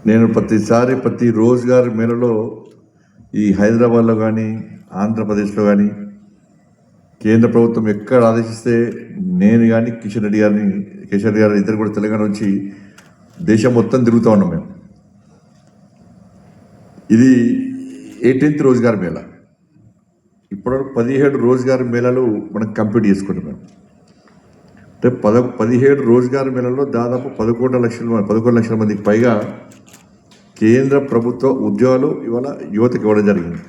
నేను ప్రతి రోజ్గార్ మేళలో ఈ హైదరాబాద్లో కానీ ఆంధ్రప్రదేశ్లో కానీ కేంద్ర ప్రభుత్వం ఎక్కడ ఆదేశిస్తే నేను కానీ కిషన్ రెడ్డి గారు ఇద్దరు కూడా తెలంగాణ నుంచి దేశం మొత్తం తిరుగుతూ ఉన్నాం మేము. ఇది 18th రోజ్గార్ మేళా. ఇప్పటివరకు 17 రోజ్గార్ మేళాలు మనం కంప్లీట్ చేసుకుంటాం మేము. అంటే 17 రోజ్గార్ మేళల్లో దాదాపు 11 లక్షల మందికి పైగా కేంద్ర ప్రభుత్వ ఉద్యోగాలు ఇవాళ యువతకి ఇవ్వడం జరిగింది.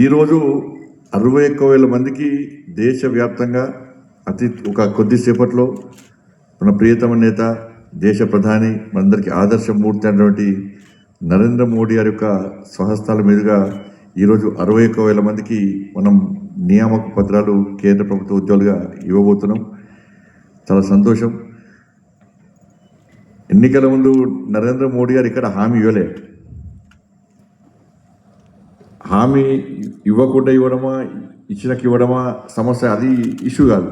ఈరోజు 61,000 మందికి దేశవ్యాప్తంగా కొద్దిసేపట్లో మన ప్రియతమ నేత దేశ ప్రధాని మనందరికీ ఆదర్శమూర్తి అయినటువంటి నరేంద్ర మోడీ గారి యొక్క స్వహస్తాల మీదుగా ఈరోజు 61,000 మందికి మనం నియామక పత్రాలు కేంద్ర ప్రభుత్వ ఉద్యోగులుగా ఇవ్వబోతున్నాం. చాలా సంతోషం. ఎన్నికల ముందు నరేంద్ర మోడీ గారు ఇక్కడ హామీ ఇవ్వలే. హామీ ఇవ్వకుండా ఇవ్వడమా ఇవ్వడమా సమస్య, అది ఇష్యూ కాదు.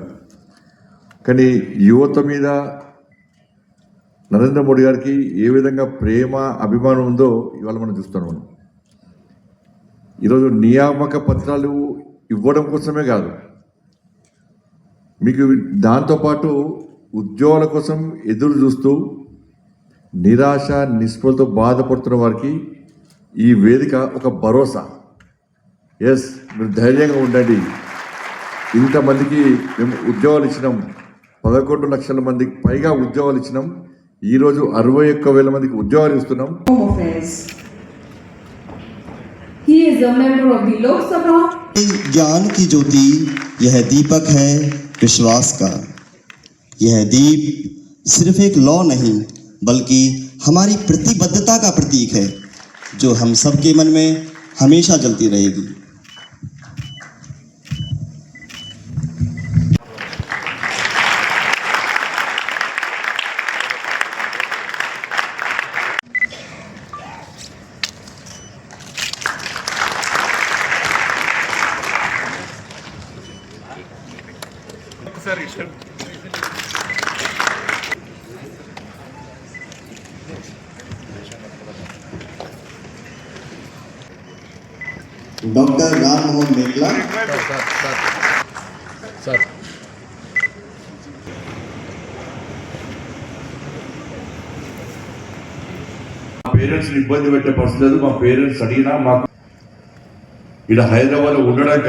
కానీ యువత మీద నరేంద్ర మోడీ గారికి ఏ విధంగా ప్రేమ అభిమానం ఉందో ఇవాళ మనం చూస్తున్నాం. ఈరోజు నియామక పత్రాలు ఇవ్వడం కోసమే కాదు, మీకు దాంతోపాటు ఉద్యోగాల కోసం ఎదురు చూస్తూ నిరాశ నిస్పృహలతో బాధపడుతున్న వారికి ఈ వేదిక ఒక భరోసా. ఎస్, మీరు ధైర్యంగా ఉండండి. ఇంతమందికి మేము ఉద్యోగాలు ఇచ్చినాం, 11 లక్షల మందికి పైగా ఉద్యోగాలు ఇచ్చినాం. ఈరోజు 61,000 మందికి ఉద్యోగాలు ఇస్తున్నాం. He is a member of the Lok Sabha. ज्ञान की ज्योति यह दीपक है विश्वास का. यह दीप सिर्फ एक लौ नहीं बल्कि हमारी प्रतिबद्धता का प्रतीक है, जो हम सबके मन में हमेशा जलती रहेगी. Doctor Ram Mohan Meghla. Sir parents ఇబ్బంది పెట్టే పరిస్థితి లేదు. మా పేరెంట్స్ అడిగినా మాకు ఇక్కడ హైదరాబాద్లో ఉండడానికి